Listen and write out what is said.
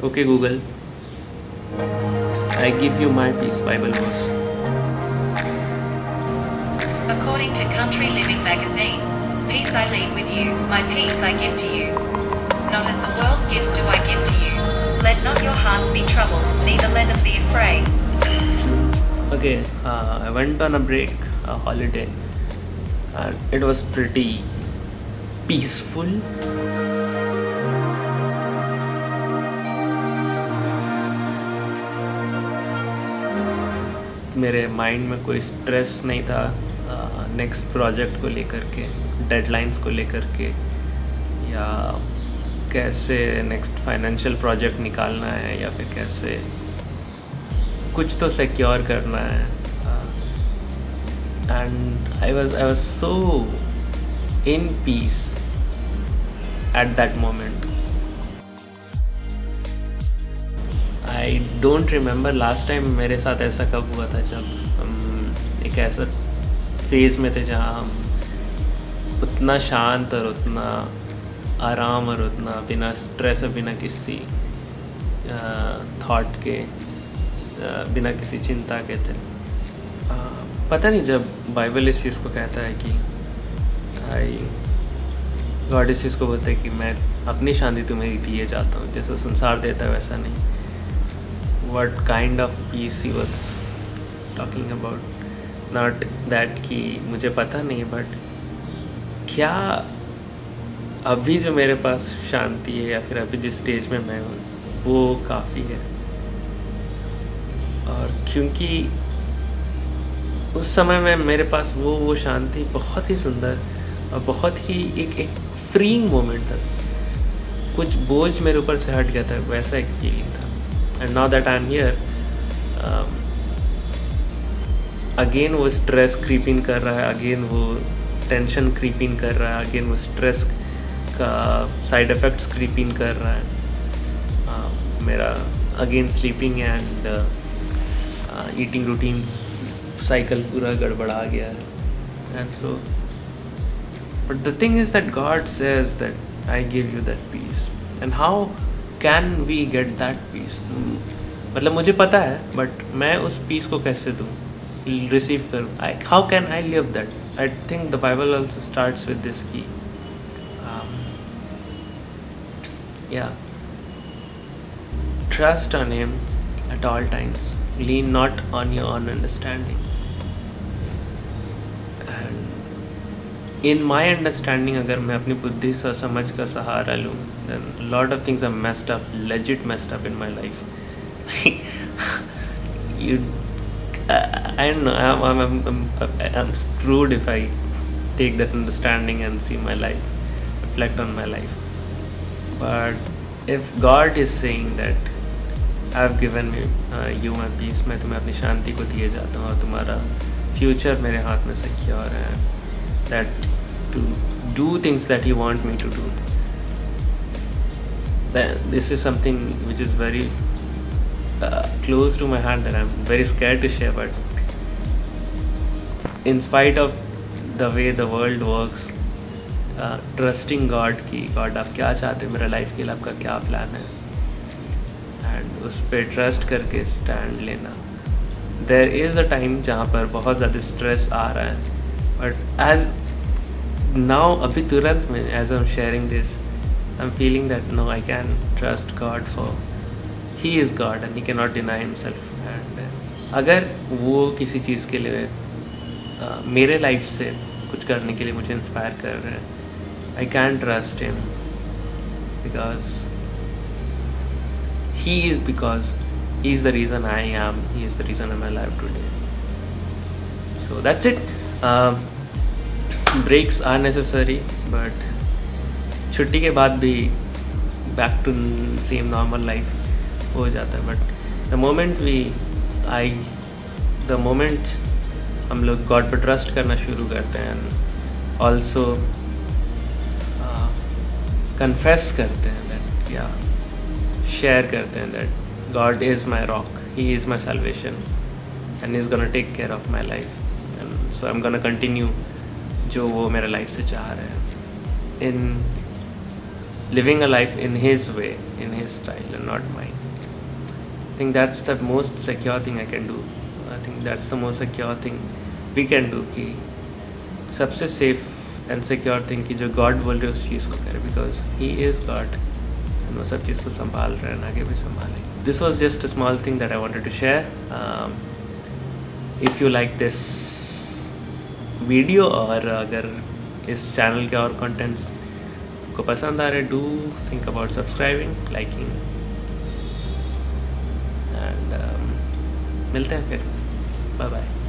Okay, Google, I give you my peace Bible verse. According to Country Living magazine, peace I leave with you, my peace I give to you. Not as the world gives do I give to you. Let not your hearts be troubled, neither let them be afraid. Okay, I went on a break, a holiday, and it was pretty peaceful. मेरे mind में कोई stress नहीं था next project को लेकर के, deadlines को लेकर के, या कैसे नेक्स्ट फाइनेंशियल प्रोजेक्ट निकालना है, या फिर कैसे कुछ तो सिक्योर करना है. And I was so in peace at that moment. I don't remember last time मेरे साथ ऐसा कब हुआ था, जब हम एक ऐसा फेज़ में थे जहाँ हम उतना शांत और उतना आराम और उतना बिना स्ट्रेस और बिना किसी थॉट के, बिना किसी चिंता के थे. पता नहीं, जब बाइबल इस चीज़ को कहता है कि गॉड इस चीज़ को बोलता है कि मैं अपनी शांति तुम्हें दिए जाता हूँ, जैसा संसार देता है वैसा नहीं. What kind of peace he was talking about? Not that कि मुझे पता नहीं, बट क्या अभी जो मेरे पास शांति है या फिर अभी जिस स्टेज में मैं हूँ वो काफ़ी है. और क्योंकि उस समय में मेरे पास वो शांति बहुत ही सुंदर और बहुत ही एक फ्रीइंग मोमेंट था. कुछ बोझ मेरे ऊपर से हट गया था, वैसा एक फीलिंग था. And now that I'm here, again वो स्ट्रेस क्रीपिंग कर रहा है, अगेन वो टेंशन क्रीपिंग कर रहा है, अगेन वो स्ट्रेस का साइड इफ़ेक्ट्स क्रीपिंग कर रहा है. मेरा again sleeping and eating routines cycle पूरा गड़बड़ा गया है. And so but the thing is that God says that I give you that peace. And how can we get that peace? मतलब मुझे पता है, बट मैं उस पीस को कैसे दूँ, रिसीव करूँ? How can I live that? I think the Bible also starts with this key trust on him at all times, lean not on your own understanding. In my understanding, अगर मैं अपनी बुद्धि से समझ का सहारा लूँ, then a lot of things are messed up, legit messed up in my life. I don't know, I'm screwed if I take that understanding and see my life, reflect on my life. But if God is saying that I've given you my peace, मैं तुम्हें अपनी शांति को दिए जाता हूँ और तुम्हारा future मेरे हाथ में सिक्योर है, that to do things that you want me to do. This is something which is very close to my heart that I'm very scared to share, but in spite of the way the world works, trusting God कि God आप क्या चाहते हैं मेरा life के लिए, आपका क्या प्लान है, एंड उस पर ट्रस्ट करके स्टैंड लेना. There is a time जहाँ पर बहुत ज़्यादा स्ट्रेस आ रहा है, बट एज now अभी तुरंत में as I'm sharing this, I'm feeling that no, I can trust God, for He is God and He cannot deny Himself. And अगर वो किसी चीज़ के लिए मेरे लाइफ से कुछ करने के लिए मुझे इंस्पायर कर रहे हैं, I can trust Him because He is the reason I am. He is the reason I'm alive today. So that's it. Breaks are necessary, but छुट्टी के बाद भी back to same normal life हो जाता है. बट द मोमेंट हम लोग God पर ट्रस्ट करना शुरू करते हैं, एंड ऑल्सो कन्फेस करते हैं दैट, या शेयर करते हैं that God is my rock, he is my salvation and he is gonna take care of my life, and so I am gonna continue जो वो मेरे लाइफ से चाह रहे हैं. इन living a life in his way, in his style, and not mine. I think that's the most secure thing I can do. I think that's the most secure thing we can do, कि सबसे safe and secure thing कि जो God बोल रहे उस चीज़ को करें, because He is God, and वो सब चीज़ को संभाल रहे हैं, आगे भी संभालेंगे. This was just a small thing that I wanted to share. If you like this video, और अगर इस चैनल के और कंटेंट्स को पसंद आ रहे, do think about subscribing, liking, and मिलते हैं फिर. Bye bye.